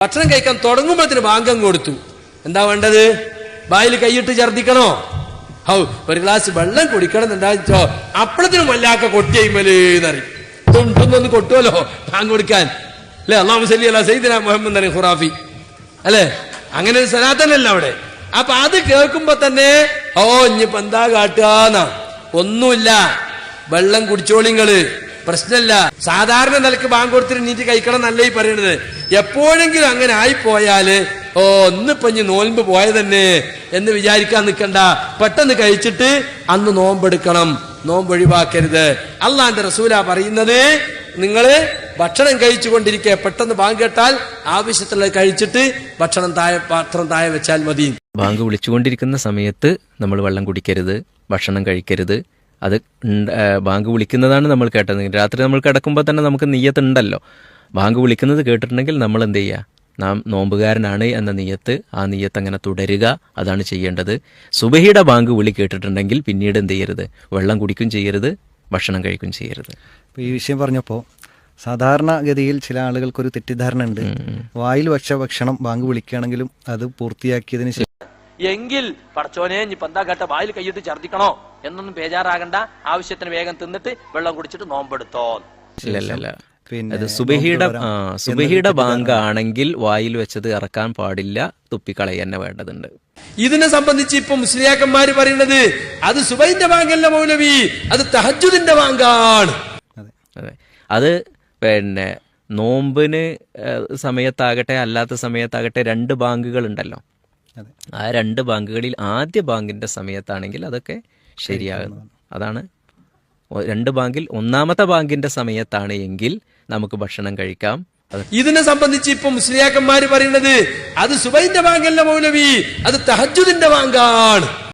ഭക്ഷണം കഴിക്കാൻ തുടങ്ങുമ്പോഴത്തിന് ബാങ്ക് കൊടുത്തു. എന്താ വേണ്ടത്? ബായിൽ കൈയിട്ട് ഛർദിക്കണോ? ഒരു ഗ്ലാസ് വെള്ളം കുടിക്കണം എന്നുണ്ടാച്ചോ അപ്പഴത്തിനും വല്ലാക്ക കൊട്ടിയമ്മലേന്നറിയും. തൊണ്ടൊന്നൊന്ന് കൊട്ടുമല്ലോ ബാങ്ക് കൊടുക്കാൻ അല്ലെ. അല്ലാഹു സല്ലി അലാ സയ്യിദിനാ മുഹമ്മദ് അലി ഖുറാഫി അല്ലെ, അങ്ങനെ ഒരു സലാത്തനല്ല അവിടെ. അപ്പൊ അത് കേൾക്കുമ്പോ തന്നെ ഇനിയിപ്പോ എന്താ കാട്ടുകന്നാ. ഒന്നുമില്ല, വെള്ളം കുടിച്ചോളിങ്ങള്, പ്രശ്നമില്ല. സാധാരണ നിലക്ക് ബാങ്ക് കൊടുത്തിട്ട് നീറ്റ് കഴിക്കണം എന്നല്ല ഈ പറയണത്. എപ്പോഴെങ്കിലും അങ്ങനെ ആയിപ്പോയാല് ഒന്നിപ്പോ ഇനി നോൽമ്പ് പോയതന്നെ എന്ന് വിചാരിക്കാൻ നിൽക്കണ്ട. പെട്ടെന്ന് കഴിച്ചിട്ട് അന്ന് നോമ്പെടുക്കണം, നോമ്പ് ഒഴിവാക്കരുത്. അള്ളാന്റെ റസൂലാ പറയുന്നത്, നിങ്ങള് ഭക്ഷണം കഴിച്ചു കൊണ്ടിരിക്കെ പെട്ടെന്ന് ബാങ്ക് കേട്ടാൽ ആവശ്യത്തിലുള്ള കഴിച്ചിട്ട് ഭക്ഷണം പാത്രം താഴെ വെച്ചാൽ മതി. ബാങ്ക് വിളിച്ചുകൊണ്ടിരിക്കുന്ന സമയത്ത് നമ്മൾ വെള്ളം കുടിക്കരുത്, ഭക്ഷണം കഴിക്കരുത്. അത് ബാങ്ക് വിളിക്കുന്നതാണ് നമ്മൾ കേട്ടത്. രാത്രി നമ്മൾ കിടക്കുമ്പോൾ തന്നെ നമുക്ക് നിയ്യത്തുണ്ടല്ലോ. ബാങ്ക് വിളിക്കുന്നത് കേട്ടിട്ടുണ്ടെങ്കിൽ നമ്മൾ എന്ത് ചെയ്യുക? നാം നോമ്പുകാരനാണ് എന്ന നിയ്യത്ത്, ആ നിയ്യത്ത് അങ്ങനെ തുടരുക, അതാണ് ചെയ്യേണ്ടത്. സുബഹിയുടെ ബാങ്ക് വിളി കേട്ടിട്ടുണ്ടെങ്കിൽ പിന്നീട് എന്ത് ചെയ്യരുത്? വെള്ളം കുടിക്കും ചെയ്യരുത്, ഭക്ഷണം കഴിക്കും ചെയ്യരുത്. ഇപ്പോൾ ഈ വിഷയം പറഞ്ഞപ്പോൾ സാധാരണഗതിയിൽ ചില ആളുകൾക്കൊരു തെറ്റിദ്ധാരണ ഉണ്ട്. വായിൽ വെച്ച ഭക്ഷണം ബാങ്ക് വിളിക്കുകയാണെങ്കിലും അത് പൂർത്തിയാക്കിയതിന് ശേഷം എങ്കിൽ പടച്ചോനെ ഇനിയിപ്പോ എന്താ കേട്ട വായിൽ കൈയിട്ട് ഛർദിക്കണോ എന്നൊന്നും ബേജാറാകണ്ട. ആവശ്യത്തിന് വേഗം തിന്നിട്ട് വെള്ളം കുടിച്ചിട്ട് നോമ്പെടുത്തോ. ഇല്ല, അത് സുബഹിയുടെ ബാങ്ക് ആണെങ്കിൽ വായിൽ വെച്ചത് ഇറക്കാൻ പാടില്ല, തുപ്പിക്കളയ തന്നെ വേണ്ടതുണ്ട്. ഇതിനെ സംബന്ധിച്ച് ഇപ്പൊ മുസ്ലിയാക്കന്മാര് പറയുന്നത് അത് സുബഹിന്റെ ബാങ്കല്ല മൗലവി, അത് തഹജ്ജുദിന്റെ ബാങ്കാണ്. അതെ, അത് പിന്നെ നോമ്പിന് സമയത്താകട്ടെ അല്ലാത്ത സമയത്താകട്ടെ 2 ബാങ്കുകൾ ഉണ്ടല്ലോ. ആ 2 ബാങ്കുകളിൽ ആദ്യ ബാങ്കിന്റെ സമയത്താണെങ്കിൽ അതൊക്കെ ശരിയാകുന്നു. അതാണ് 2 ബാങ്കിൽ ഒന്നാമത്തെ ബാങ്കിന്റെ സമയത്താണ് എങ്കിൽ നമുക്ക് ഭക്ഷണം കഴിക്കാം. ഇതിനെ സംബന്ധിച്ച് ഇപ്പൊ മുസ്ലിയാക്കന്മാര് പറയുന്നത് അത് സുബഹിന്റെ ബാങ്കല്ല മൗലവി, അത് തഹജ്ജുദിന്റെ ബാങ്കാണ്.